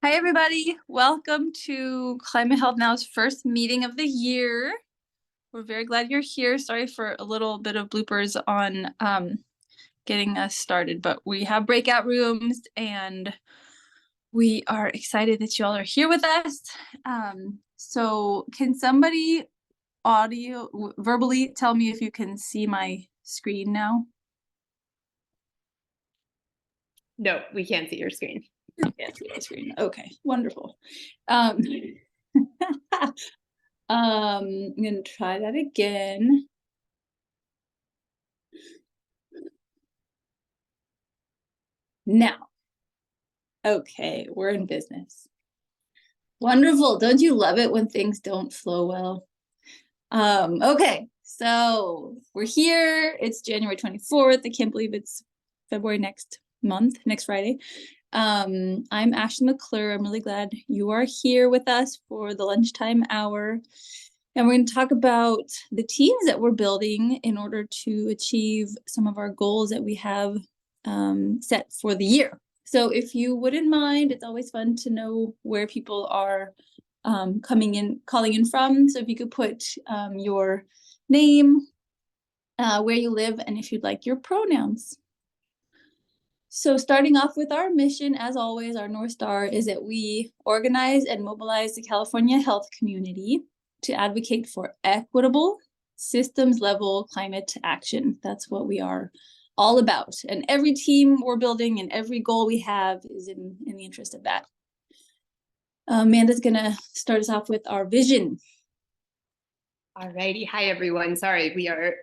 Hi, everybody. Welcome to Climate Health Now's first meeting of the year. We're very glad you're here. Sorry for a little bit of bloopers on getting us started, but we have breakout rooms and we are excited that you all are here with us. So can somebody verbally tell me if you can see my screen now? No, we can't see your screen. Can't see my screen. Okay, wonderful. I'm gonna try that again. Now, okay, we're in business. Wonderful. Don't you love it when things don't flow well? Okay, so we're here. It's January 24th. I can't believe it's February next Friday. I'm Ashley McClure. I'm really glad you are here with us for the lunchtime hour. And we're going to talk about the teams that we're building in order to achieve some of our goals that we have set for the year. So if you wouldn't mind, it's always fun to know where people are calling in from. So if you could put your name, where you live, and if you'd like your pronouns. So starting off with our mission, as always, our North Star is that we organize and mobilize the California health community to advocate for equitable, systems-level climate action. That's what we are all about. And every team we're building and every goal we have is in the interest of that. Amanda's gonna start us off with our vision. All righty. Hi, everyone. Sorry, we are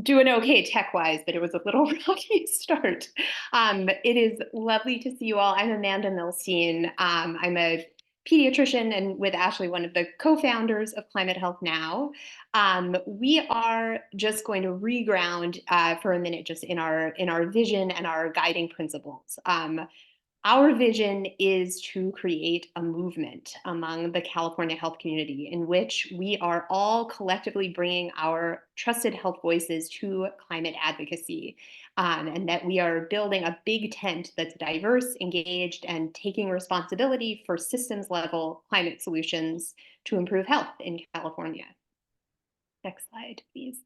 doing okay tech-wise, but it was a little rocky start. It is lovely to see you all. I'm Amanda Milstein. I'm a pediatrician and with Ashley, one of the co-founders of Climate Health Now. We are just going to reground for a minute just in our vision and our guiding principles. Our vision is to create a movement among the California health community in which we are all collectively bringing our trusted health voices to climate advocacy, and that we are building a big tent that's diverse, engaged, and taking responsibility for systems-level climate solutions to improve health in California. Next slide, please.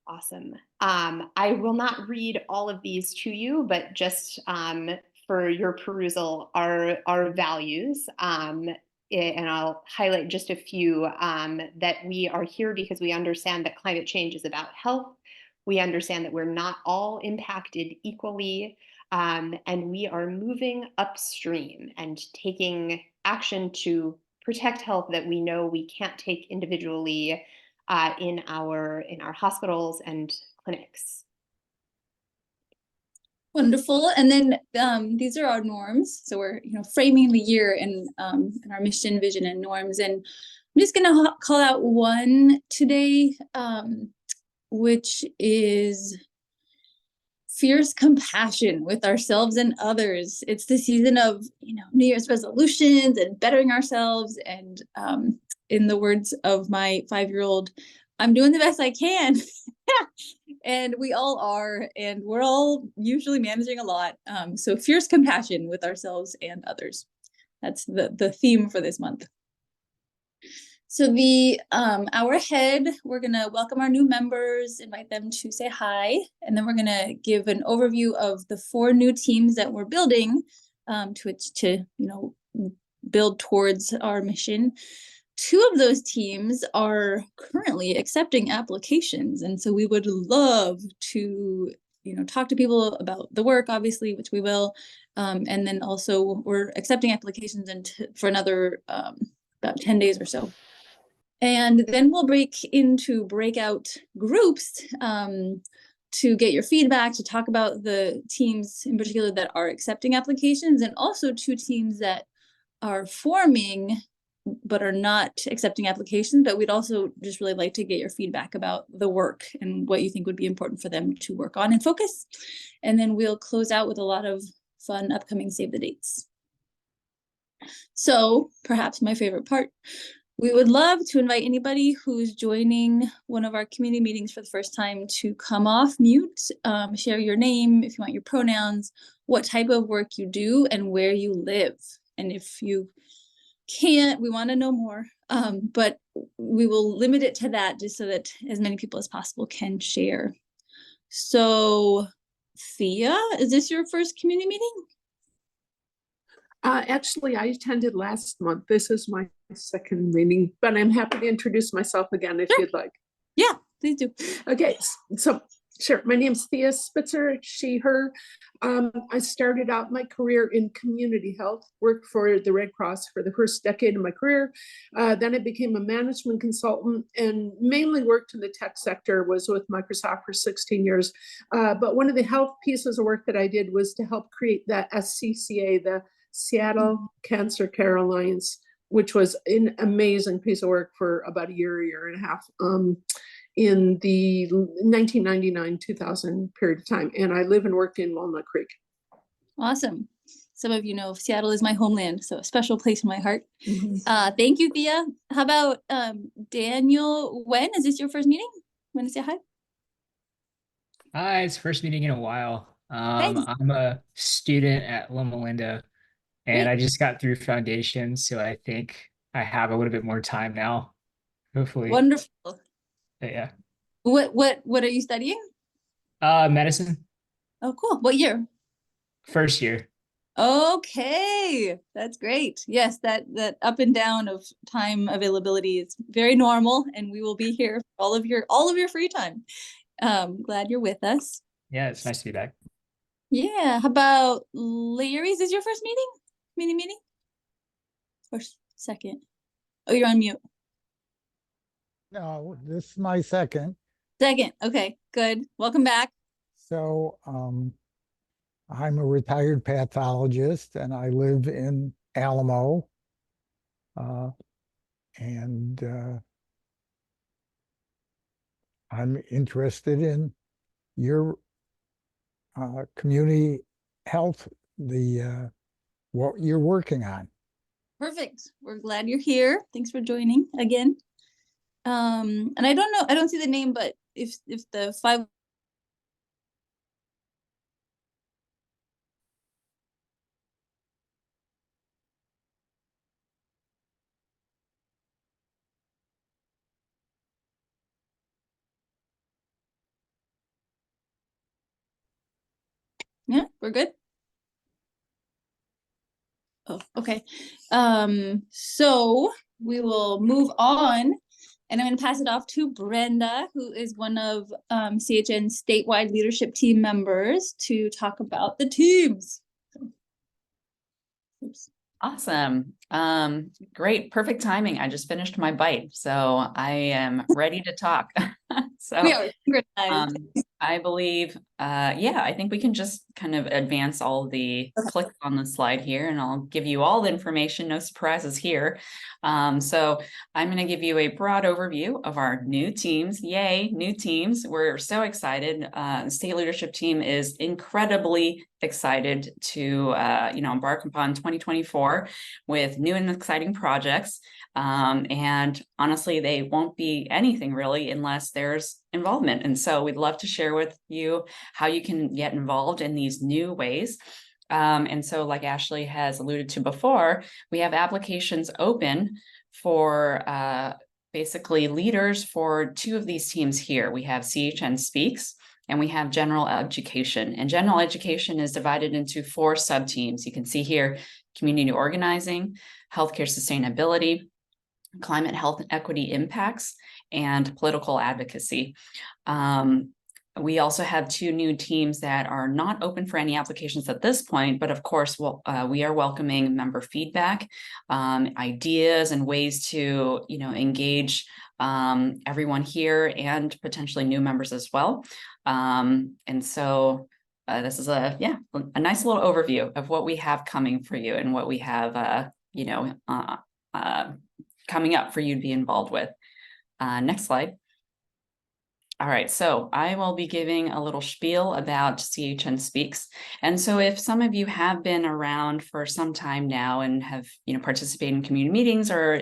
Awesome. I will not read all of these to you, but just for your perusal, our values. And I'll highlight just a few, that we are here because we understand that climate change is about health. We understand that we're not all impacted equally, and we are moving upstream and taking action to protect health that we know we can't take individually in our hospitals and clinics. Wonderful. And then these are our norms. So we're framing the year in our mission, vision, and norms. And I'm just going to call out one today, which is fierce compassion with ourselves and others. It's the season of New Year's resolutions and bettering ourselves. And in the words of my 5-year-old, I'm doing the best I can. And we all are, and we're all usually managing a lot. So fierce compassion with ourselves and others. That's the theme for this month. So the hour ahead, we're gonna welcome our new members, invite them to say hi, and then we're gonna give an overview of the 4 new teams that we're building to build towards our mission. 2 of those teams are currently accepting applications, and so we would love to talk to people about the work, obviously, which we will, and then also we're accepting applications for another about 10 days or so. And then we'll break into breakout groups to get your feedback, to talk about the teams in particular that are accepting applications, and also 2 teams that are forming but are not accepting applications. But we'd also just really like to get your feedback about the work and what you think would be important for them to work on and focus. And then we'll close out with a lot of fun upcoming save the dates. So perhaps my favorite part, We would love to invite anybody who's joining one of our community meetings for the first time to come off mute, share your name, if you want your pronouns, what type of work you do, and where you live. And if you can't, we want to know more, but we will limit it to that just so that as many people as possible can share. So, Thea, is this your first community meeting? Actually, I attended last month. This is my second meeting, but I'm happy to introduce myself again if you'd like. Yeah, please do. Okay, so sure. My name's Thea Spitzer, she, her. I started out my career in community health, worked for the Red Cross for the first decade of my career. Then I became a management consultant and mainly worked in the tech sector, was with Microsoft for 16 years. But one of the health pieces of work that I did was to help create the SCCA, the Seattle Cancer Care Alliance, which was an amazing piece of work for about a year and a half. In the 1999-2000 period of time. And I live and work in Walnut Creek. Awesome. Some of you know Seattle is my homeland, so a special place in my heart. Thank you, Thea. How about Daniel? When is this your first meeting? Want to say hi? Hi, it's first meeting in a while. I'm a student at Loma Linda, and I just got through foundation, so I think I have a little bit more time now, hopefully. Wonderful. But yeah. What are you studying? Medicine. Oh, cool. What year? First year. Okay, that's great. Yes, that up and down of time availability is very normal, and we will be here for all of your free time. Glad you're with us. Yeah, it's nice to be back. Yeah. How about Larry? Is this your first meeting? Or second? Oh, you're on mute. No, this is my second. Second. Okay, good. Welcome back. So I'm a retired pathologist and I live in Alamo. And I'm interested in your community health, what you're working on. Perfect. We're glad you're here. Thanks for joining again. And I don't know, I don't see the name, but if the five. Yeah, we're good. Oh, okay. So we will move on, and I'm going to pass it off to Brenda, who is one of CHN's statewide leadership team members, to talk about the teams. Oops. Awesome. Great. Perfect timing. I just finished my bite, so I am ready to talk. So We are. I believe, yeah, I think we can just kind of advance all the clicks on the slide here, and I'll give you all the information, no surprises here. So I'm going to give you a broad overview of our new teams. Yay, new teams. We're so excited. The state leadership team is incredibly excited to, embark upon 2024 with new and exciting projects. And honestly, they won't be anything really unless there's involvement. And so we'd love to share with you how you can get involved in these new ways. And so like Ashley has alluded to before, we have applications open for basically leaders for two of these teams here. We have CHN Speaks and we have general education. And general education is divided into 4 sub-teams. You can see here, community organizing, healthcare sustainability, climate, health, and equity impacts, and political advocacy. We also have 2 new teams that are not open for any applications at this point, but of course, we are welcoming member feedback, ideas, and ways to, engage everyone here and potentially new members as well. And so this is a nice little overview of what we have coming for you and what we have, coming up for you to be involved with. Next slide. All right, so I will be giving a little spiel about CHN Speaks. And so if some of you have been around for some time now and have, participated in community meetings or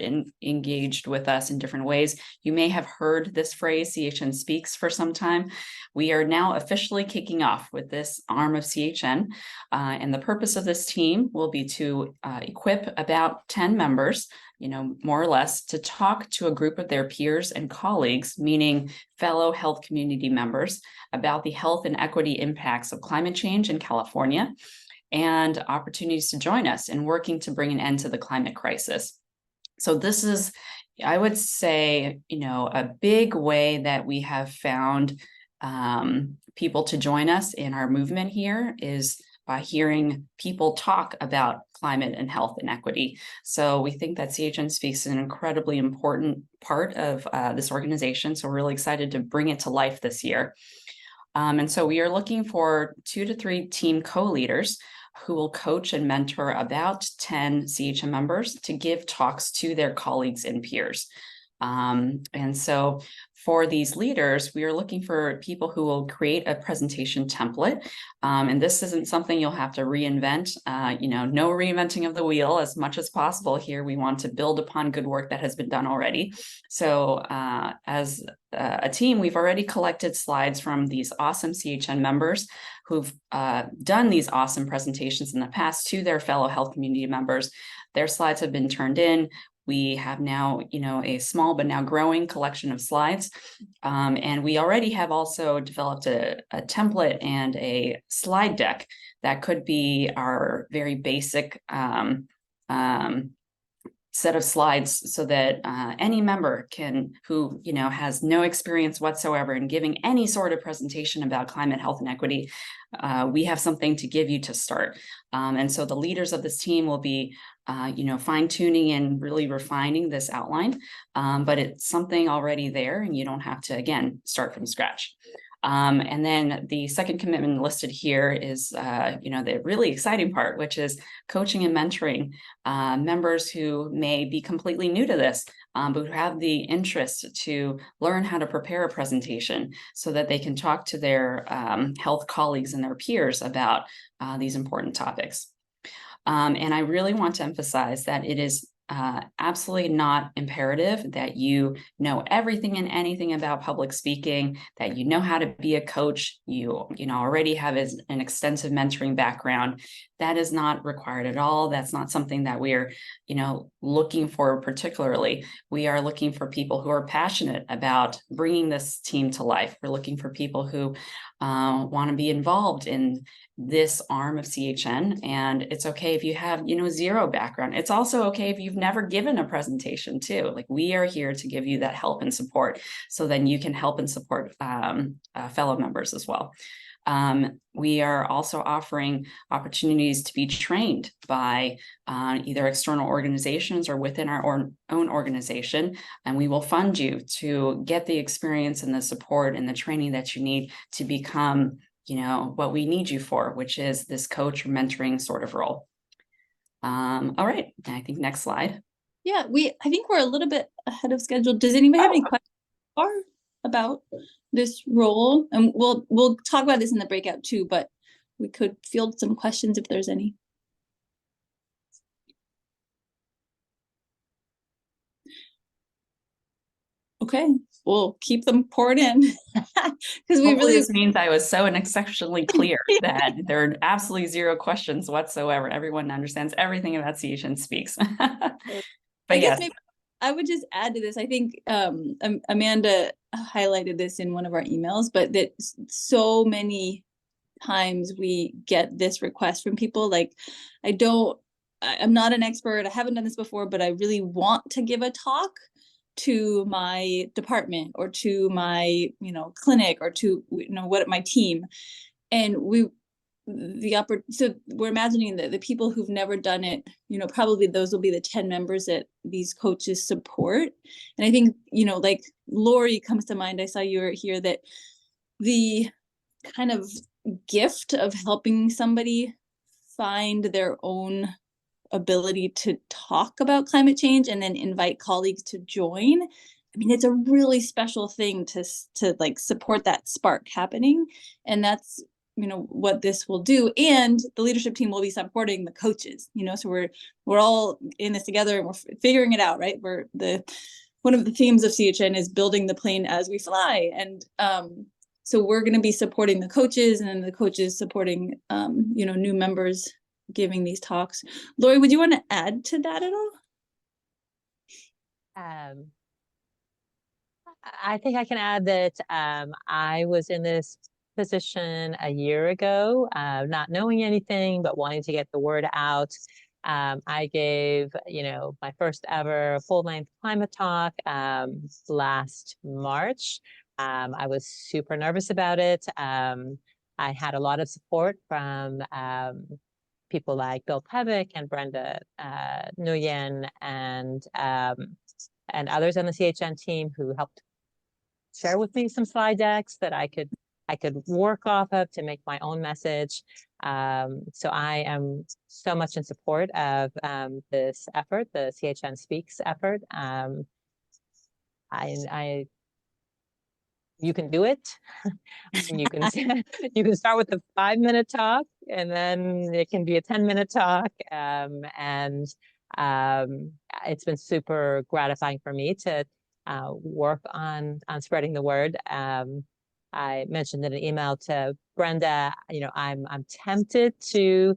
engaged with us in different ways, you may have heard this phrase, CHN Speaks, for some time. We are now officially kicking off with this arm of CHN. And the purpose of this team will be to equip about 10 members, more or less, to talk to a group of their peers and colleagues, meaning fellow health community members, about the health and equity impacts of climate change in California and opportunities to join us in working to bring an end to the climate crisis. So this is, I would say, a big way that we have found people to join us in our movement here is by hearing people talk about climate and health inequity. So we think that CHN Speaks is an incredibly important part of this organization. So we're really excited to bring it to life this year. And so we are looking for 2 to 3 team co-leaders who will coach and mentor about 10 CHN members to give talks to their colleagues and peers. And so for these leaders, we are looking for people who will create a presentation template. And this isn't something you'll have to reinvent, no reinventing of the wheel as much as possible here. We want to build upon good work that has been done already. So as a team, we've already collected slides from these awesome CHN members who've done these awesome presentations in the past to their fellow health community members. Their slides have been turned in. We have now, a small but now growing collection of slides. And we already have also developed a template and a slide deck that could be our very basic set of slides so that any member who has no experience whatsoever in giving any sort of presentation about climate, health, and equity, we have something to give you to start. And so the leaders of this team will be fine-tuning and really refining this outline, but it's something already there and you don't have to, again, start from scratch. And then the second commitment listed here is, the really exciting part, which is coaching and mentoring members who may be completely new to this, but who have the interest to learn how to prepare a presentation so that they can talk to their health colleagues and their peers about these important topics. And I really want to emphasize that it is absolutely not imperative that you know everything and anything about public speaking, that you know how to be a coach, you already have an extensive mentoring background. That is not required at all. That's not something that we're, looking for particularly. We are looking for people who are passionate about bringing this team to life. We're looking for people who want to be involved in this arm of CHN. And it's okay if you have, zero background. It's also okay if you've never given a presentation too. Like, we are here to give you that help and support so then you can help and support fellow members as well. We are also offering opportunities to be trained by either external organizations or within our own organization, and we will fund you to get the experience and the support and the training that you need to become, what we need you for, which is this coach or mentoring sort of role. All right, I think next slide. Yeah, I think we're a little bit ahead of schedule. Does anybody have any questions about this role? And we'll talk about this in the breakout too, but we could field some questions if there's any. Okay, we'll keep them poured in because we really. This means I was so exceptionally clear that there are absolutely zero questions whatsoever. Everyone understands everything about CHN Speaks. But yes, maybe I would just add to this. I think Amanda highlighted this in one of our emails, but that so many times we get this request from people like, I'm not an expert, I haven't done this before, but I really want to give a talk to my department or to my clinic or to my team. And so we're imagining that the people who've never done it, probably those will be the 10 members that these coaches support. And I think, like Lori comes to mind. I saw you were here, that the kind of gift of helping somebody find their own ability to talk about climate change and then invite colleagues to join. I mean, it's a really special thing to like support that spark happening. And that's, what this will do. And the leadership team will be supporting the coaches, so we're all in this together and we're figuring it out, right? One of the themes of CHN is building the plane as we fly. And so we're going to be supporting the coaches, and then the coaches supporting, new members giving these talks. Lori, would you want to add to that at all? I think I can add that I was in this position a year ago, not knowing anything, but wanting to get the word out. I gave, my first ever full-length climate talk last March. I was super nervous about it. I had a lot of support from people like Bill Pevick and Brenda Nguyen and others on the CHN team who helped share with me some slide decks that I could work off of to make my own message. So I am so much in support of this effort, the CHN Speaks effort. You can do it. You can you can start with a 5-minute talk, and then it can be a 10-minute talk. It's been super gratifying for me to work on spreading the word. I mentioned in an email to Brenda, I'm tempted to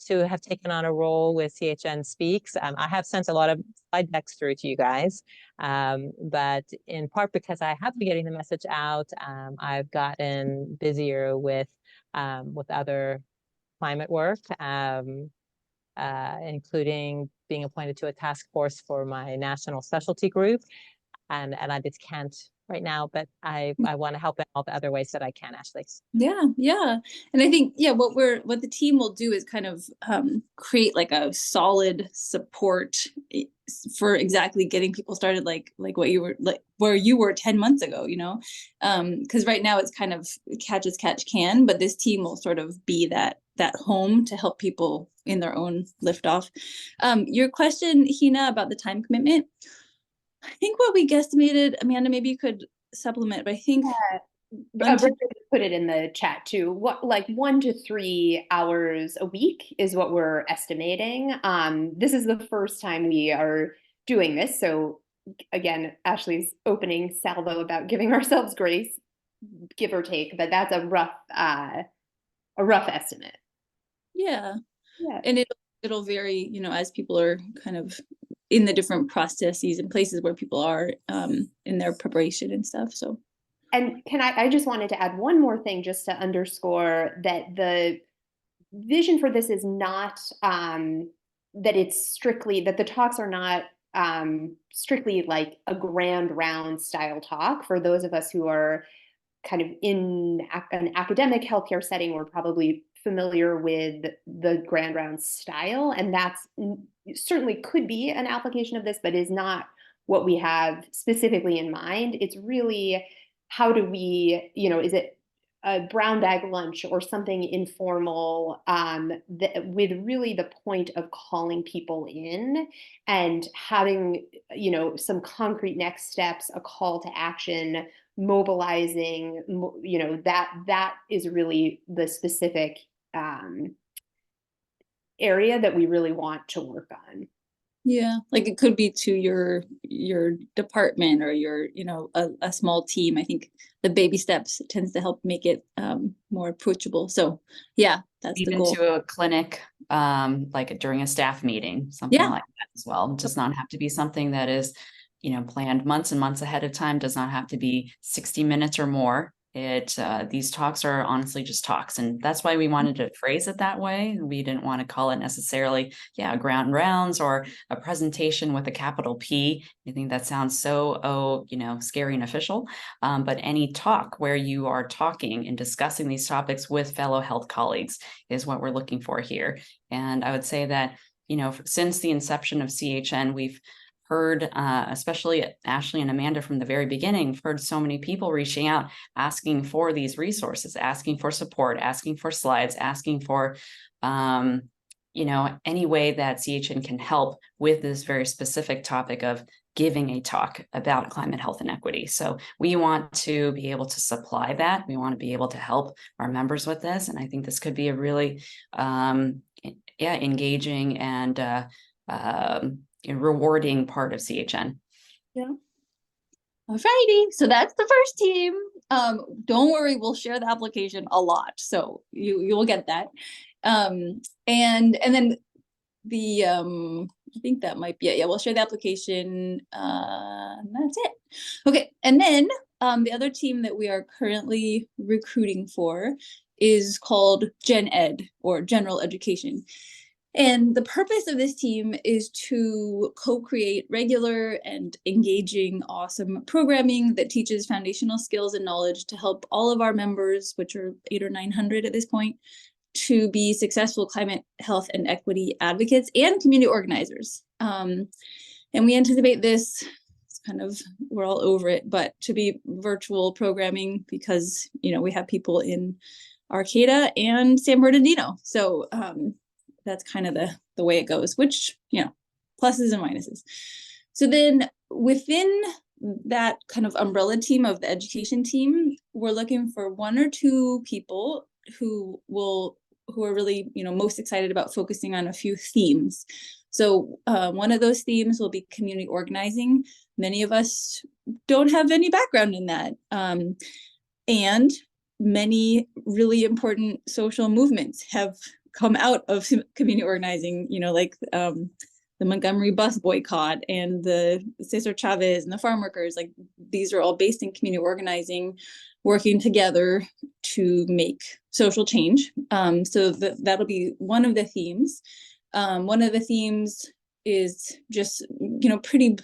have taken on a role with CHN Speaks. I have sent a lot of slide decks through to you guys, but in part because I have been getting the message out, I've gotten busier with other climate work, including being appointed to a task force for my national specialty group. And I just can't right now, but I want to help in all the other ways that I can, Ashley. Yeah. And I think, what the team will do is kind of create like a solid support for exactly getting people started, like what you were, like where you were 10 months ago, because right now it's kind of catch as catch can, but this team will sort of be that home to help people in their own liftoff. Your question, Hina, about the time commitment, I think what we guesstimated, Amanda, maybe you could supplement, but I think put it in the chat too. What, like 1 to 3 hours a week is what we're estimating. This is the first time we are doing this. So again, Ashley's opening salvo about giving ourselves grace, give or take, but that's a rough estimate. Yeah. And it'll vary, as people are kind of in the different processes and places where people are in their preparation and stuff. So, and I just wanted to add one more thing just to underscore that the vision for this is not that it's strictly, that the talks are not strictly like a grand round style talk. For those of us who are kind of in an academic healthcare setting, we're probably familiar with the grand round style, and that's certainly could be an application of this, but is not what we have specifically in mind. It's really, how do we, is it a brown bag lunch or something informal with really the point of calling people in and having, some concrete next steps, a call to action, mobilizing, that is really the specific area that we really want to work on. Yeah, like it could be to your department or your, a small team. I think the baby steps tends to help make it more approachable. So yeah, that's even the goal. to a clinic, like during a staff meeting, something like that as well. It does not have to be something that is, planned months and months ahead of time. Does not have to be 60 minutes or more. These talks are honestly just talks, and that's why we wanted to phrase it that way. We didn't want to call it necessarily, ground rounds or a presentation with a capital P. I think that sounds so, scary and official. But any talk where you are talking and discussing these topics with fellow health colleagues is what we're looking for here. And I would say that, since the inception of CHN, we've heard, especially Ashley and Amanda from the very beginning, we've heard so many people reaching out, asking for these resources, asking for support, asking for slides, asking for, any way that CHN can help with this very specific topic of giving a talk about climate, health, and equity. So we want to be able to supply that. We want to be able to help our members with this. And I think this could be a really, engaging and rewarding part of CHN. Yeah. Alrighty, so that's the first team. Don't worry, we'll share the application a lot, so you'll get that. And then the I think that might be it. Yeah, we'll share the application. And that's it. Okay, and then the other team that we are currently recruiting for is called Gen Ed, or General Education. And the purpose of this team is to co-create regular and engaging, awesome programming that teaches foundational skills and knowledge to help all of our members, which are 800 or 900 at this point, to be successful climate, health, and equity advocates and community organizers. And we anticipate this, it's kind of, we're all over it, but to be virtual programming because, we have people in Arcata and San Bernardino. So that's kind of the way it goes, which, pluses and minuses. So then within that kind of umbrella team of the education team, we're looking for 1 or 2 people who are really, most excited about focusing on a few themes. So one of those themes will be community organizing. Many of us don't have any background in that. And many really important social movements have come out of community organizing, like the Montgomery bus boycott and the Cesar Chavez and the farm workers. Like, these are all based in community organizing, working together to make social change. So that'll be one of the themes. One of the themes is just, pretty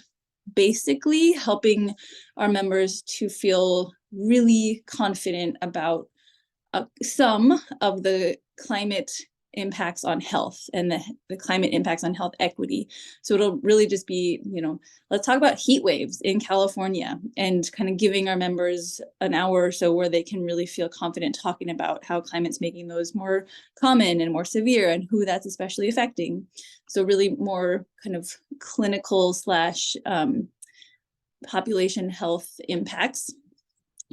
basically helping our members to feel really confident about some of the climate impacts on health and the climate impacts on health equity. So it'll really just be, let's talk about heat waves in California, and kind of giving our members an hour or so where they can really feel confident talking about how climate's making those more common and more severe and who that's especially affecting. So really more kind of clinical / population health impacts.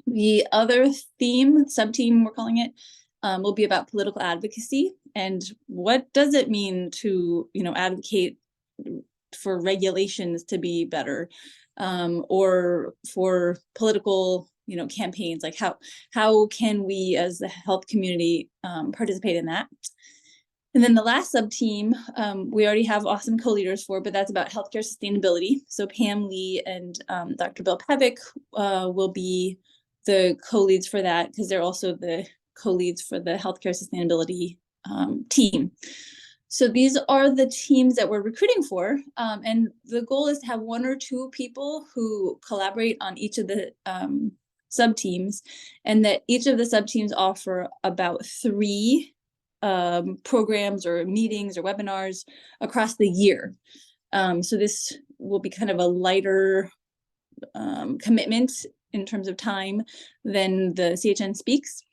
The other theme, sub-team we're calling it, will be about political advocacy. And what does it mean to, advocate for regulations to be better, or for political, campaigns? Like how can we as the health community participate in that? And then the last sub-team, we already have awesome co-leaders for, but that's about healthcare sustainability. So Pam Lee and Dr. Bill Pevick will be the co-leads for that, because they're also the co-leads for the healthcare sustainability team. So these are the teams that we're recruiting for. And the goal is to have 1 or 2 people who collaborate on each of the sub-teams, and that each of the sub-teams offer about 3 programs or meetings or webinars across the year. So this will be kind of a lighter commitment in terms of time than the CHN Speaks.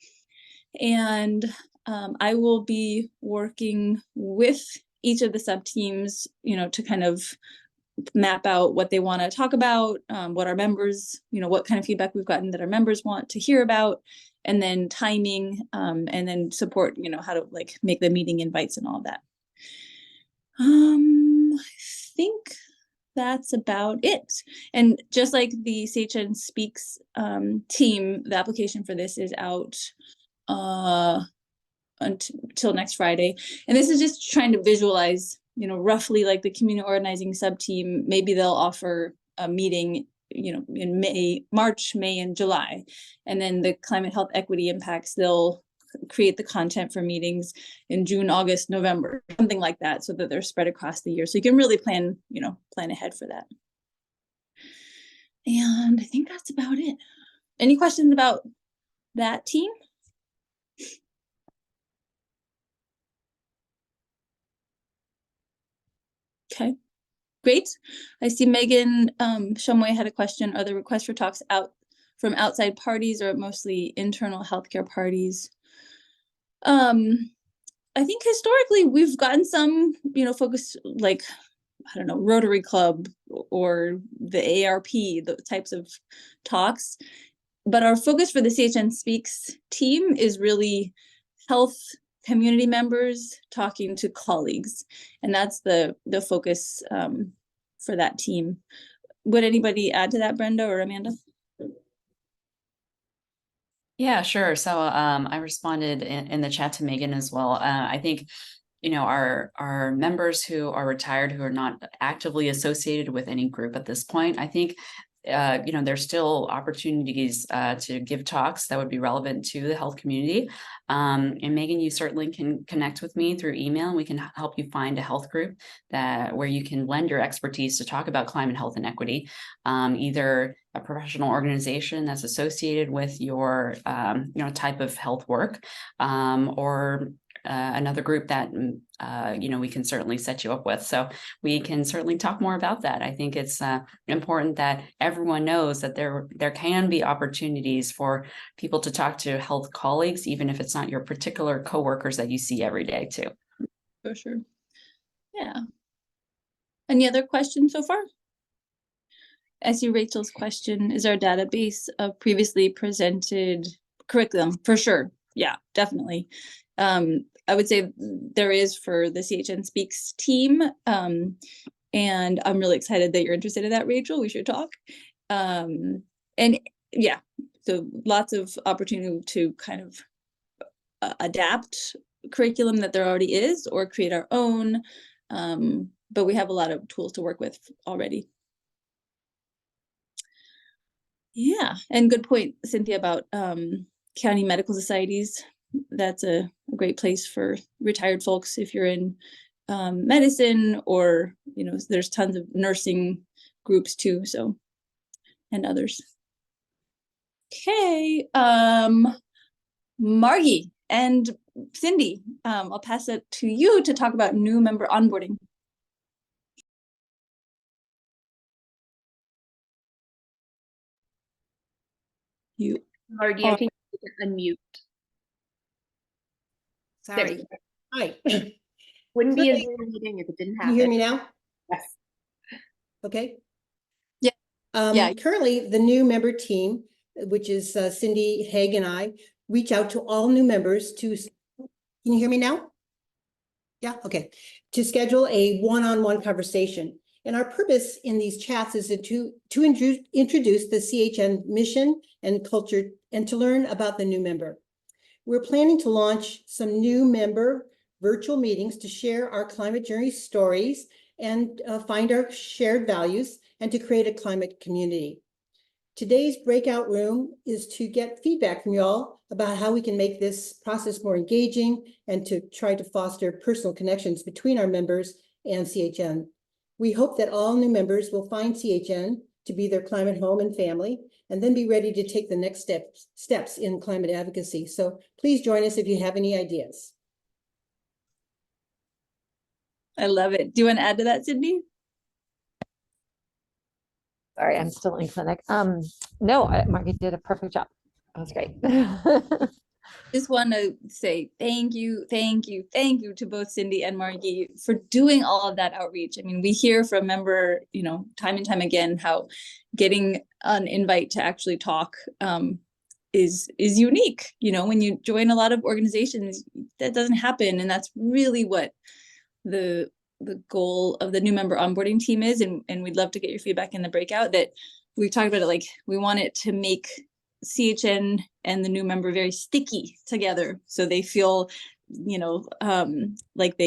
And I will be working with each of the sub-teams, to kind of map out what they want to talk about, what our members, what kind of feedback we've gotten that our members want to hear about, and then timing, and then support, how to make the meeting invites and all of that. I think that's about it. And just like the CHN Speaks team, the application for this is out until next Friday. And this is just trying to visualize, roughly like the community organizing sub-team. Maybe they'll offer a meeting, in March, May, and July. And then the climate health equity impacts, they'll create the content for meetings in June, August, November, something like that, so that they're spread across the year. So you can really plan ahead for that. And I think that's about it. Any questions about that team? Okay, great. I see Megan Shumway had a question. Are the requests for talks out from outside parties or mostly internal healthcare parties? I think historically we've gotten some, focus, like I don't know, Rotary Club or the ARP, the types of talks. But our focus for the CHN Speaks team is really health community members talking to colleagues. And that's the focus for that team. Would anybody add to that, Brenda or Amanda? Yeah, sure. So I responded in the chat to Megan as well. I think, you know, our members who are retired, who are not actively associated with any group at this point, I think, you know, there's still opportunities to give talks that would be relevant to the health community. And Megan, you certainly can connect with me through email, and we can help you find a health group where you can lend your expertise to talk about climate, health, and equity, either a professional organization that's associated with your you know, type of health work, or another group that you know, we can certainly set you up with. So we can certainly talk more about that. I think it's important that everyone knows that there can be opportunities for people to talk to health colleagues, even if it's not your particular coworkers that you see every day too. For sure. Yeah. Any other questions so far? I see Rachel's question, is our database of previously presented curriculum? For sure. Yeah, definitely. I would say there is for the CHN Speaks team. And I'm really excited that you're interested in that, Rachel. We should talk. And yeah, so lots of opportunity to kind of adapt curriculum that there already is or create our own. But we have a lot of tools to work with already. Yeah, and good point, Cynthia, about county medical societies. That's a great place for retired folks if you're in medicine, or, you know, there's tons of nursing groups too, so, and others. Okay, Margie and Cindy, I'll pass it to you to talk about new member onboarding. You Margie, I think you can unmute. There we Sorry. go. Hi. Wouldn't be a Zoom meeting if it didn't Can happen. you hear me now? Yes. Okay. Yeah. Yeah. Currently, the new member team, which is Cindy, Haig, and I, reach out to all new members to, can you hear me now? Yeah, okay. To schedule a one-on-one conversation. And our purpose in these chats is to introduce the CHN mission and culture and to learn about the new member. We're planning to launch some new member virtual meetings to share our climate journey stories and find our shared values and to create a climate community. Today's breakout room is to get feedback from y'all about how we can make this process more engaging and to try to foster personal connections between our members and CHN. We hope that all new members will find CHN to be their climate home and family, and then be ready to take the next steps in climate advocacy. So please join us if you have any ideas. I love it. Do you want to add to that, Cindy? Sorry, I'm still in clinic. No, Margie did a perfect job. That was great. Just want to say thank you to both Cindy and Margie for doing all of that outreach. I mean, we hear from member, you know, time and time again how getting an invite to actually talk is unique. You know, when you join a lot of organizations, that doesn't happen, and that's really what the goal of the new member onboarding team is. And we'd love to get your feedback in the breakout. That we talked about it, like we want it to make CHN and the new member very sticky together, so they feel, you know, like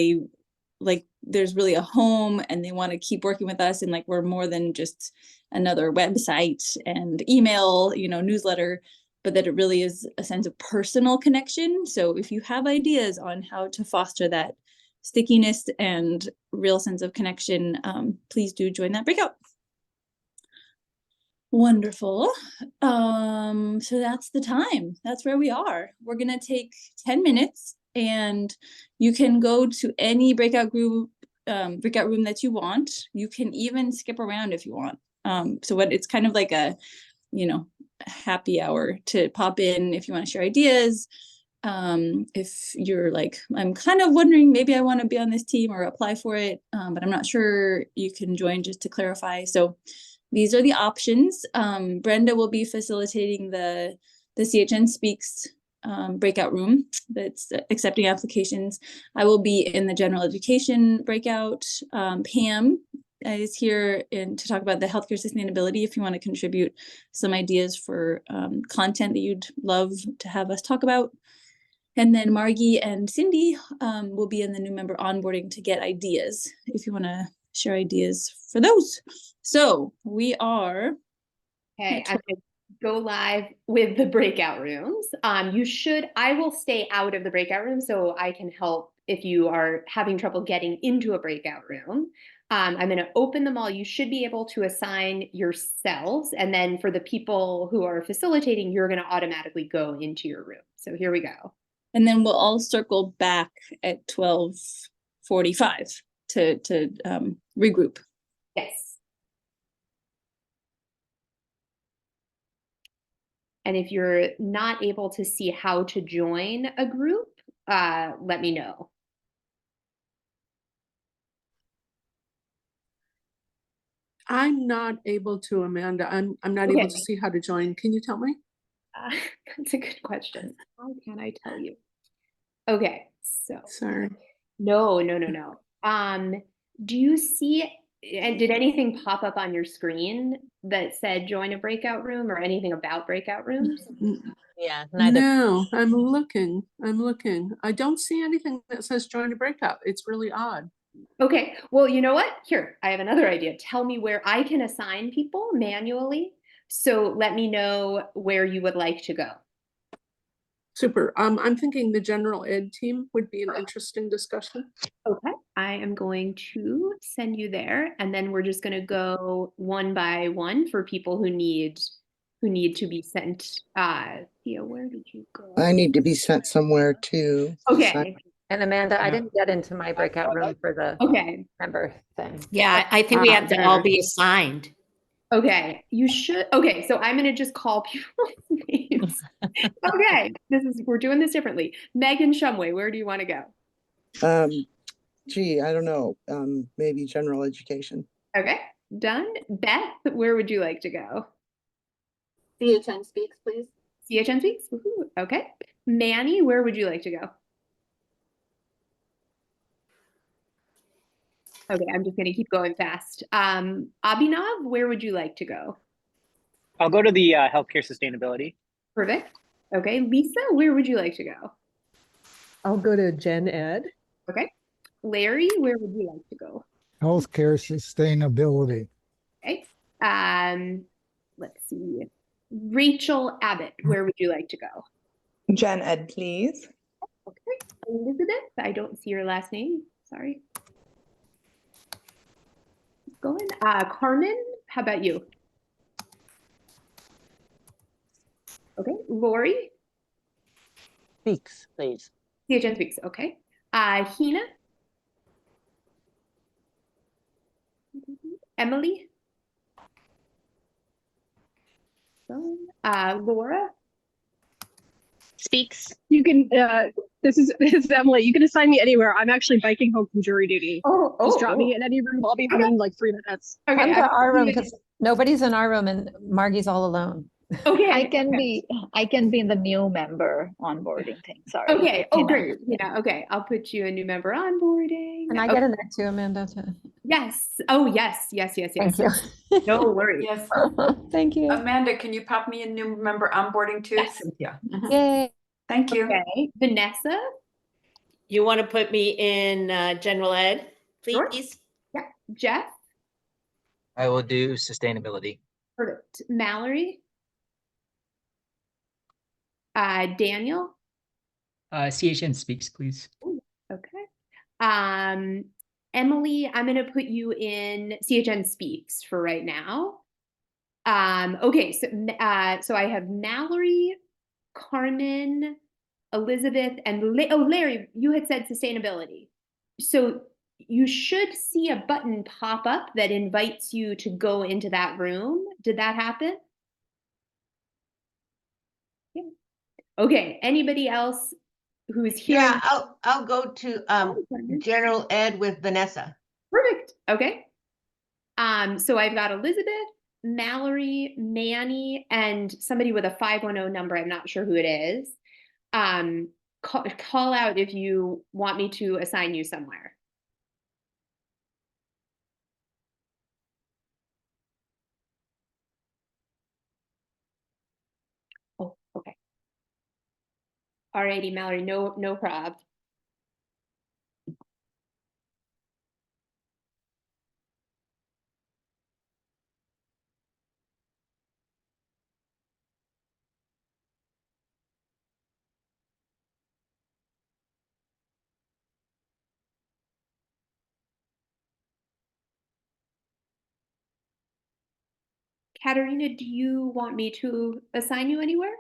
there's really a home and they want to keep working with us, and like we're more than just another website and email, you know, newsletter, but that it really is a sense of personal connection. So if you have ideas on how to foster that stickiness and real sense of connection, please do join that breakout. Wonderful. So that's the time. That's where we are. We're gonna take 10 minutes, and you can go to any breakout room that you want. You can even skip around if you want. So it's kind of like a, you know, happy hour to pop in if you want to share ideas, If you're like, I'm kind of wondering, maybe I want to be on this team or apply for it, but I'm not sure, you can join just to clarify. So these are the options. Brenda will be facilitating the CHN Speaks breakout room that's accepting applications. I will be in the general education breakout. Pam is here to talk about the healthcare sustainability if you want to contribute some ideas for content that you'd love to have us talk about. And then Margie and Cindy will be in the new member onboarding to get ideas if you want to share ideas for those. So we are. Okay, I'm gonna go live with the breakout rooms. I will stay out of the breakout room so I can help if you are having trouble getting into a breakout room. I'm going to open them all. You should be able to assign yourselves. And then for the people who are facilitating, you're going to automatically go into your room. So here we go. And then we'll all circle back at 12:45 to regroup. Yes. And if you're not able to see how to join a group, let me know. I'm not able to, Amanda. I'm not Okay. able to see how to join. Can you tell me? That's a good question. How can I tell you? Okay, so Sorry. no. Do you see, and did anything pop up on your screen that said join a breakout room or anything about breakout rooms? Yeah, neither. No, I'm looking. I don't see anything that says join a breakout. It's really odd. Okay, well, you know what? Here, I have another idea. Tell me where I can assign people manually. So let me know where you would like to go. Super. I'm thinking the general ed team would be an interesting discussion. Okay, I am going to send you there, and then we're just going to go one by one for people who need to be sent. Thea, where did you go? I need to be sent somewhere too. Okay. And Amanda, I Yeah. didn't get into my breakout room for the Okay. member thing. Yeah, I think we have to all be assigned. Okay, you should. Okay, so I'm gonna just call people's names. Okay, we're doing this differently. Megan Shumway, where do you want to go? Gee, I don't know. Maybe general education. Okay, done. Beth, where would you like to go? CHN Speaks, please. CHN Speaks. Woohoo. Okay. Manny, where would you like to go? Okay, I'm just gonna keep going fast. Abhinav, where would you like to go? I'll go to the healthcare sustainability. Perfect. Okay, Lisa, where would you like to go? I'll go to Gen Ed. Okay. Larry, where would you like to go? Healthcare sustainability. Okay. Let's see. Rachel Abbott, where would you like to go? Gen Ed, please. Okay. Elizabeth, I don't see your last name. Sorry. Going. Carmen, how about you? Okay. Lori? Speaks, please. CHN Speaks. Okay. Hina? Emily? Laura? Speaks. You can, this is Emily. You can assign me anywhere. I'm actually biking home from jury duty. Just drop me in any room. I'll be home in like 3 minutes. Okay, Come to our room because nobody's in our room and Margie's all alone. Okay. I can be in the new member onboarding thing. Sorry. Okay. Oh, great. Yeah. Okay. I'll put you a new member onboarding. Can I get in there too, Amanda? Yes. Oh, yes. Thank you. No worries. Yes. Thank you. Amanda, can you pop me a new member onboarding too? Yes. Cynthia. Yay. Thank you. Okay. Vanessa? You want to put me in general ed, please? Sure. Yeah. Jeff? I will do sustainability. Perfect. Mallory? Daniel? CHN Speaks, please. Ooh, okay. Emily, I'm going to put you in CHN Speaks for right now. Okay, so I have Mallory, Carmen, Elizabeth, and Larry, you had said sustainability. So you should see a button pop up that invites you to go into that room. Did that happen? Yeah. Okay, anybody else who's here. Yeah, I'll go to general ed with Vanessa. Perfect. Okay. So I've got Elizabeth, Mallory, Manny, and somebody with a 510 number. I'm not sure who it is. Call out if you want me to assign you somewhere. Oh, okay. Alrighty, Mallory, no prob. Katerina, do you want me to assign you anywhere?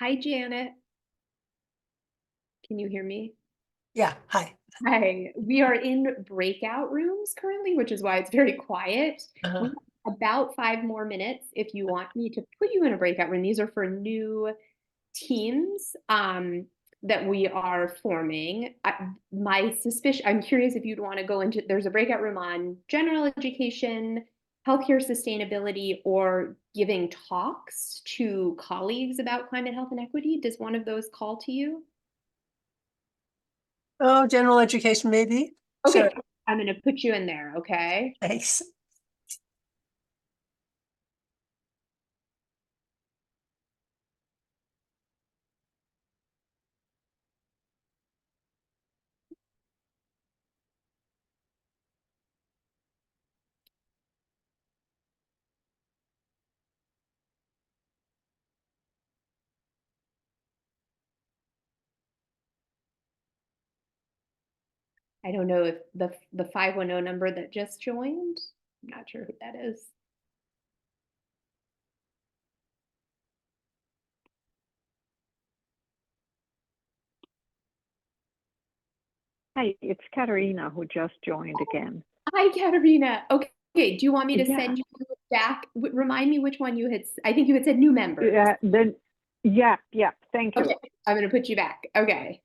Hi, Janet. Can you hear me? Yeah, hi. Hi. We are in breakout rooms currently, which is why it's very quiet. We have about 5 more minutes if you want me to put you in a breakout room. These are for new teams that we are forming. My suspicion, I'm curious if you'd want to go into, there's a breakout room on general education, healthcare sustainability, or giving talks to colleagues about climate, health, and equity. Does one of those call to you? Oh, general education, maybe. Okay, Sure. I'm going to put you in there, okay? Thanks. I don't know if the 510 number that just joined, I'm not sure who that is. Hi, it's Katerina who just joined again. Hi, Katerina. Okay, do you want me to Yeah. send you back? Remind me which one you had, I think you had said new members. Yeah, thank you. Okay, I'm going to put you back. Okay.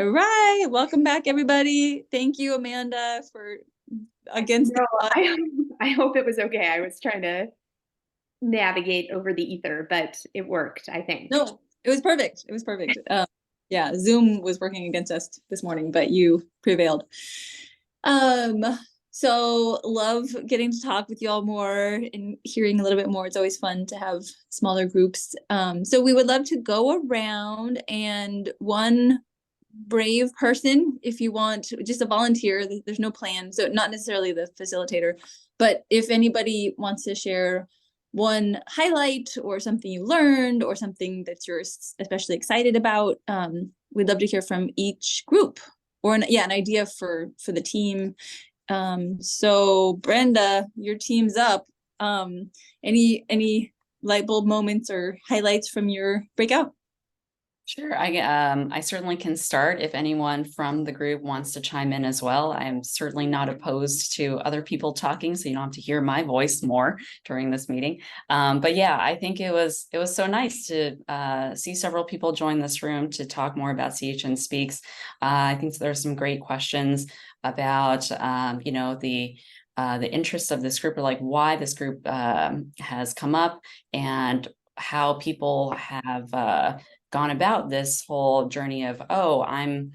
All right, welcome back, everybody. Thank you, Amanda, for against No, the I hope it was okay. I was trying to navigate over the ether, but it worked, I think. No, it was perfect. It was perfect. Yeah, Zoom was working against us this morning, but you prevailed. So love getting to talk with y'all more and hearing a little bit more. It's always fun to have smaller groups. So we would love to go around, and one brave person, if you want, just a volunteer, there's no plan, so not necessarily the facilitator, but if anybody wants to share one highlight or something you learned or something that you're especially excited about, we'd love to hear from each group, or an idea for the team. So Brenda, your team's up. Any light bulb moments or highlights from your breakout? Sure, I certainly can start if anyone from the group wants to chime in as well. I'm certainly not opposed to other people talking, so you don't have to hear my voice more during this meeting. But yeah, I think it was so nice to see several people join this room to talk more about CHN Speaks. I think there's some great questions about the interests of this group, or like why this group has come up, and how people have gone about this whole journey of, oh, I'm,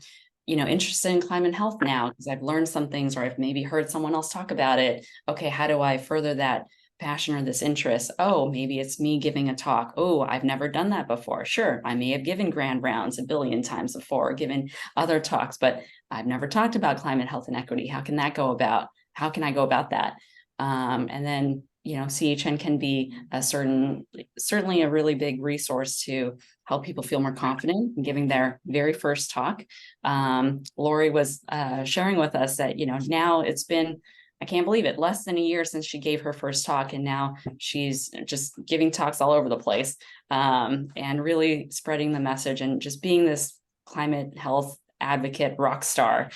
interested in climate and health now because I've learned some things, or I've maybe heard someone else talk about it. Okay, how do I further that passion or this interest? Oh, maybe it's me giving a talk. Oh, I've never done that before. Sure, I may have given grand rounds a billion times before, given other talks, but I've never talked about climate, health, and equity. How can that go about? How can I go about that? And then, CHN can be certainly a really big resource to help people feel more confident in giving their very first talk. Lori was sharing with us that, now it's been, I can't believe it, less than a year since she gave her first talk, and now she's just giving talks all over the place, and really spreading the message and just being this climate health advocate rock star.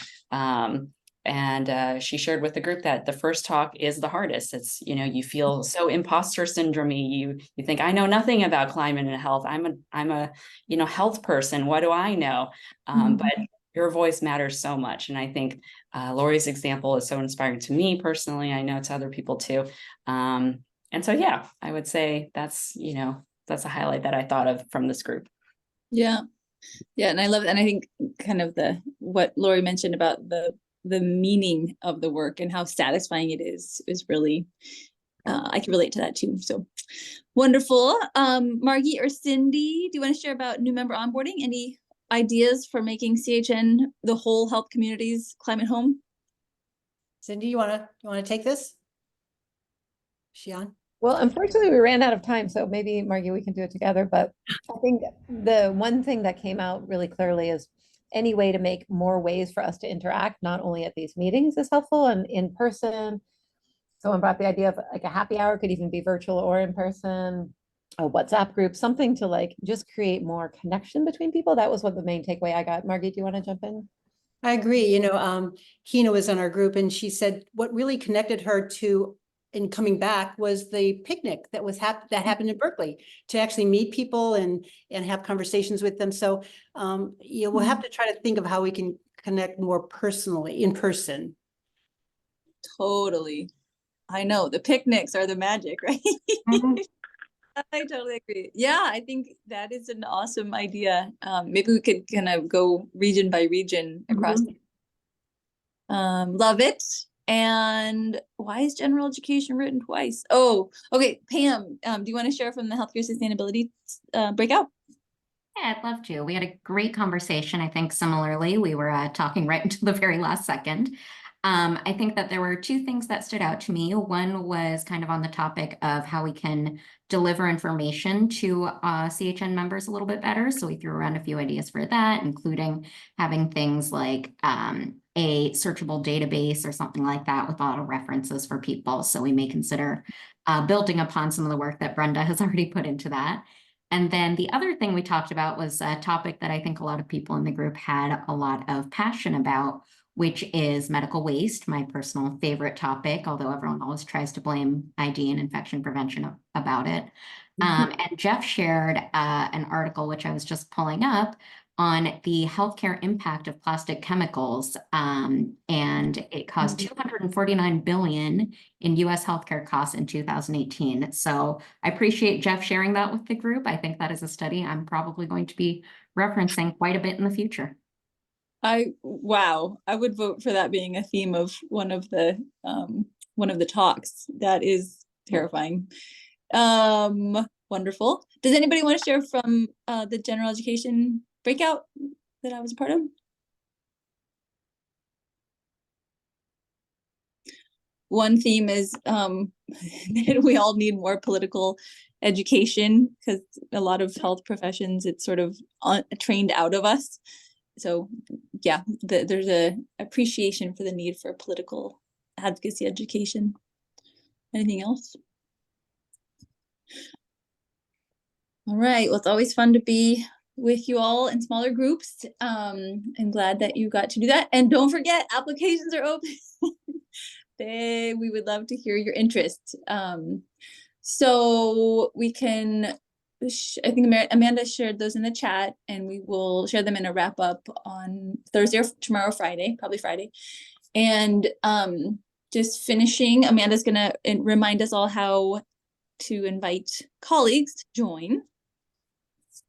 And she shared with the group that the first talk is the hardest. It's, you feel so imposter syndrome-y. You think, I know nothing about climate and health. I'm a health person. What do I know? But your voice matters so much. And I think Lori's example is so inspiring to me personally. I know to other people too. And so, yeah, I would say that's a highlight that I thought of from this group. Yeah. And I love it. And I think kind of what Lori mentioned about the meaning of the work and how satisfying it is really, I can relate to that too. So wonderful. Margie or Cindy, do you want to share about new member onboarding? Any ideas for making CHN the whole health community's climate home? Cindy, you wanna take this? She on? Well, unfortunately, we ran out of time, so maybe, Margie, we can do it together. But I think the one thing that came out really clearly is any way to make more ways for us to interact, not only at these meetings, is helpful and in person. Someone brought the idea of like a happy hour, could even be virtual or in person, a WhatsApp group, something to like just create more connection between people. That was what the main takeaway I got. Margie, do you want to jump in? I agree. Kina was on our group and she said what really connected her to in coming back was the picnic that that happened in Berkeley, to actually meet people and have conversations with them. So we'll have to try to think of how we can connect more personally in person. Totally. I know the picnics are the magic, right? I totally agree. Yeah, I think that is an awesome idea. Maybe we could kind of go region by region across. Love it. And why is general education written twice? Oh, okay. Pam, do you want to share from the healthcare sustainability breakout? Yeah, I'd love to. We had a great conversation. I think similarly, we were talking right until the very last second. I think that there were two things that stood out to me. One was kind of on the topic of how we can deliver information to CHN members a little bit better. So we threw around a few ideas for that, including having things like a searchable database or something like that with a lot of references for people. So we may consider building upon some of the work that Brenda has already put into that. And then the other thing we talked about was a topic that I think a lot of people in the group had a lot of passion about, which is medical waste, my personal favorite topic, although everyone always tries to blame ID and infection prevention about it. And Jeff shared an article, which I was just pulling up, on the healthcare impact of plastic chemicals. And it caused $249 billion in US healthcare costs in 2018. So I appreciate Jeff sharing that with the group. I think that is a study I'm probably going to be referencing quite a bit in the future. Wow, I would vote for that being a theme of one of the talks. That is terrifying. Wonderful. Does anybody want to share from the general education breakout that I was a part of? One theme is that we all need more political education, because a lot of health professions, it's sort of trained out of us. So yeah, there's a appreciation for the need for political advocacy education. Anything else? All right, well, it's always fun to be with you all in smaller groups. I'm glad that you got to do that. And don't forget, applications are open. We would love to hear your interest. So we can, I think Amanda shared those in the chat, and we will share them in a wrap up on Thursday or tomorrow, Friday, probably Friday. And just finishing, Amanda's gonna remind us all how to invite colleagues to join.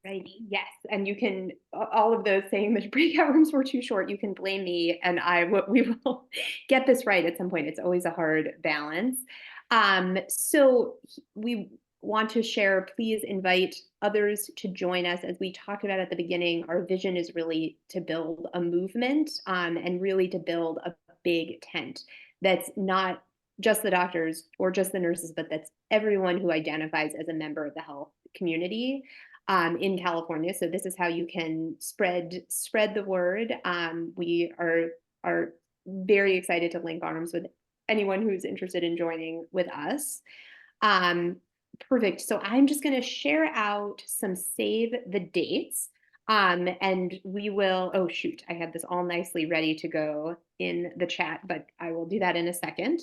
Righty, yes, and you can, all of those saying the breakout rooms were too short, you can blame me, and we will get this right at some point. It's always a hard balance. So we want to share, please invite others to join us. As we talked about at the beginning, our vision is really to build a movement and really to build a big tent that's not just the doctors or just the nurses, but that's everyone who identifies as a member of the health community in California. So this is how you can spread the word. We are very excited to link arms with anyone who's interested in joining with us. Perfect. So I'm just going to share out some save the dates. And we will, oh shoot, I had this all nicely ready to go in the chat, but I will do that in a second.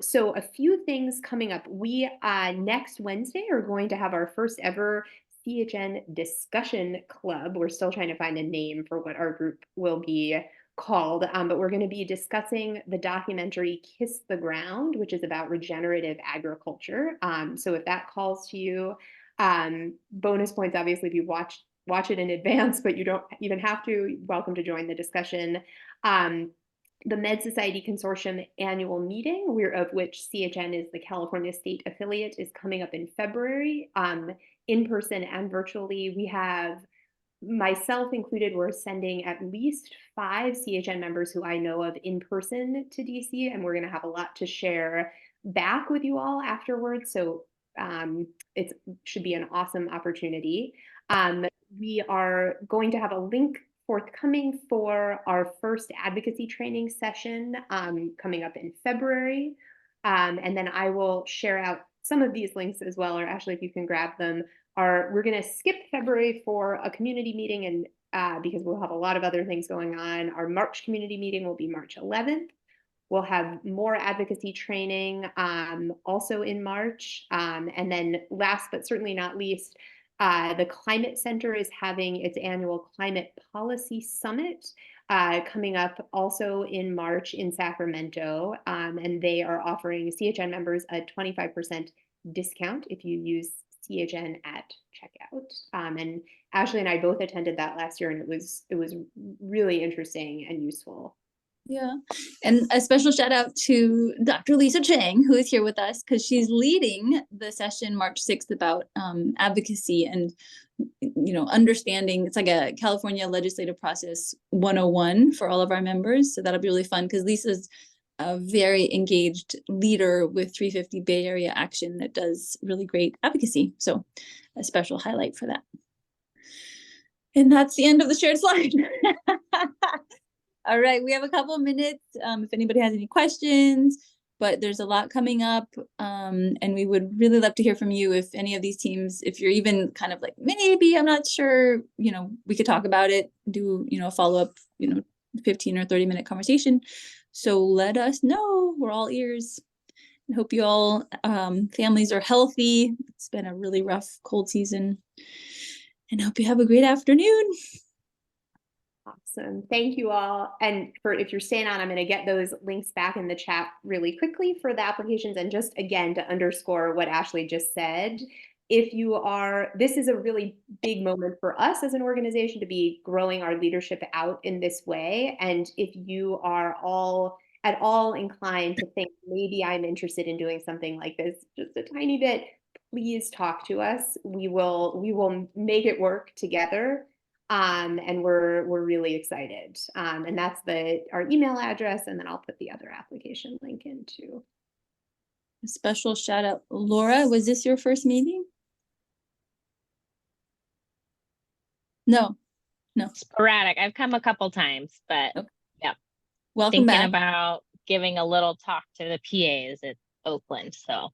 So a few things coming up. We next Wednesday are going to have our first ever CHN discussion club. We're still trying to find a name for what our group will be called, but we're going to be discussing the documentary Kiss the Ground, which is about regenerative agriculture. So if that calls to you, bonus points, obviously, if you watch it in advance, but you don't even have to, you're welcome to join the discussion. The Med Society Consortium annual meeting, of which CHN is the California state affiliate, is coming up in February, in person and virtually. We have, myself included, we're sending at least 5 CHN members who I know of in person to DC, and we're going to have a lot to share back with you all afterwards. So it should be an awesome opportunity. We are going to have a link forthcoming for our first advocacy training session coming up in February. And then I will share out some of these links as well, or Ashley, if you can grab them. We're going to skip February for a community meeting, and because we'll have a lot of other things going on. Our March community meeting will be March 11th. We'll have more advocacy training also in March. And then last but certainly not least, the Climate Center is having its annual Climate Policy Summit coming up also in March in Sacramento. And they are offering CHN members a 25% discount if you use CHN at checkout. And Ashley and I both attended that last year, and it was really interesting and useful. Yeah, and a special shout out to Dr. Lisa Chang, who is here with us, because she's leading the session March 6th about advocacy and, you know, understanding. It's like a California legislative process 101 for all of our members. So that'll be really fun, because Lisa's a very engaged leader with 350 Bay Area Action that does really great advocacy. So a special highlight for that. And that's the end of the shared slide. All right, we have a couple of minutes if anybody has any questions, but there's a lot coming up, and we would really love to hear from you if any of these teams, if you're even kind of like, maybe I'm not sure, you know, we could talk about it, do, you know, a follow-up, you know, 15 or 30-minute conversation. So let us know. We're all ears. I hope you all families are healthy. It's been a really rough cold season, and I hope you have a great afternoon. Awesome. Thank you all. And for if you're staying on, I'm going to get those links back in the chat really quickly for the applications. And just again, to underscore what Ashley just said, if you are, this is a really big moment for us as an organization to be growing our leadership out in this way. And if you are all at all inclined to think maybe I'm interested in doing something like this just a tiny bit, please talk to us. We will make it work together. And we're really excited. And that's our email address, and then I'll put the other application link in too. A special shout out, Laura. Was this your first meeting? No. Sporadic. I've come a couple times, but okay. Yeah. Welcome Thinking back. about giving a little talk to the PAs at Oakland. So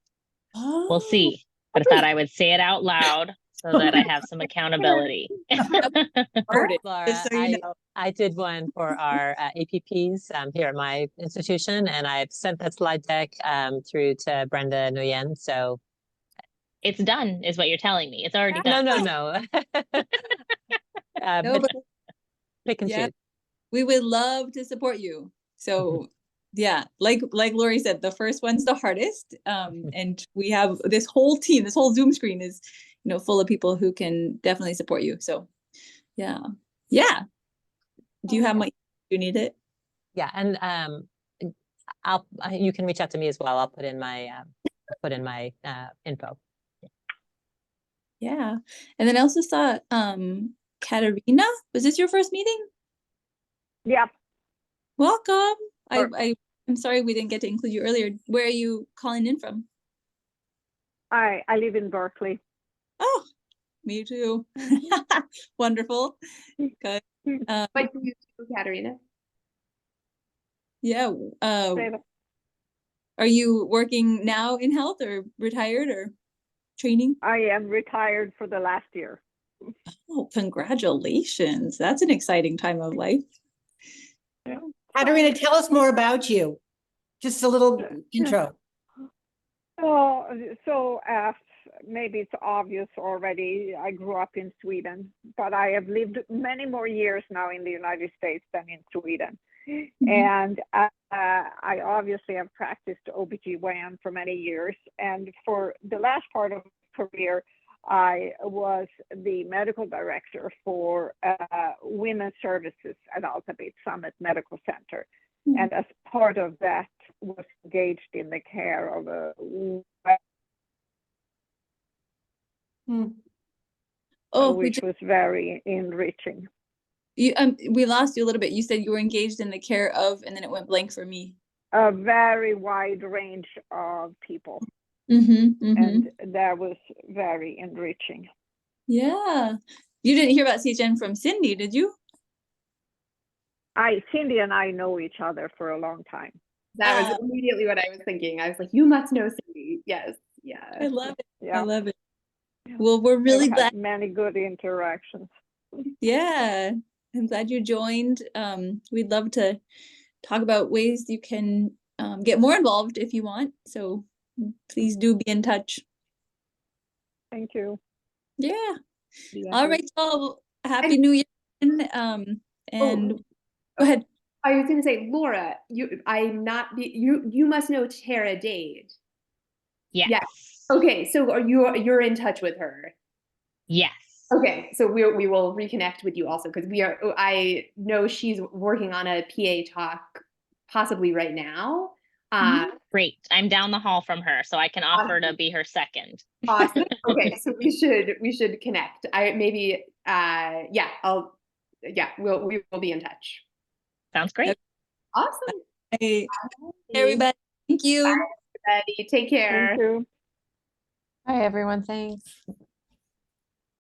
Oh, we'll see. But I thought I would say it out loud so that I have some accountability. Laura, I did one for our APPs here at my institution, and I've sent that slide deck through to Brenda Nguyen. So it's done, is what you're telling me. It's already done. No. but pick and choose. We would love to support you. So yeah, like Lori said, the first one's the hardest. And we have this whole team, this whole Zoom screen is, full of people who can definitely support you. So yeah. Do you have you need it? Yeah, and you can reach out to me as well. I'll put in my info. Yeah, and then I also saw Katerina. Was this your first meeting? Yeah. Welcome. I'm sorry we didn't get to include you earlier. Where are you calling in from? I live in Berkeley. Oh, me too. Wonderful. Good. What do you do, Katerina? Yeah. Are you working now in health or retired or training? I am retired for the last year. Oh, congratulations. That's an exciting time of life. Yeah. Katerina, tell us more about you. Just a little intro. So maybe it's obvious already, I grew up in Sweden, but I have lived many more years now in the United States than in Sweden. Mm-hmm. And I obviously have practiced OBGYN for many years. And for the last part of my career, I was the medical director for women's services at Altabit Summit Medical Center. Mm-hmm. And as part of that, was engaged in the care of a which was very enriching. You we lost you a little bit. You said you were engaged in the care of, and then it went blank for me. A very wide range of people. And that was very enriching. Yeah. You didn't hear about CHN from Cindy, did you? Cindy and I know each other for a long time. That was immediately what I was thinking. I was like, you must know Cindy. Yes. Yeah. I love it. Yeah. I love it. Well, we're really glad. Many good interactions. Yeah. I'm glad you joined. We'd love to talk about ways you can get more involved if you want. So please do be in touch. Thank you. Yeah. All right. So happy New Year. And go ahead. I was going to say, Laura, you must know Tara Dade. Yes. Yeah. Okay. So you're in touch with her? Yes. Okay. So we will reconnect with you also, because I know she's working on a PA talk possibly right now. Great. I'm down the hall from her, so I can offer to be her second. Awesome. Okay. So we should connect. We will be in touch. Sounds great. Awesome. Hey, everybody. Thank you. Bye, everybody. Take care. Thank you. Hi, everyone. Thanks.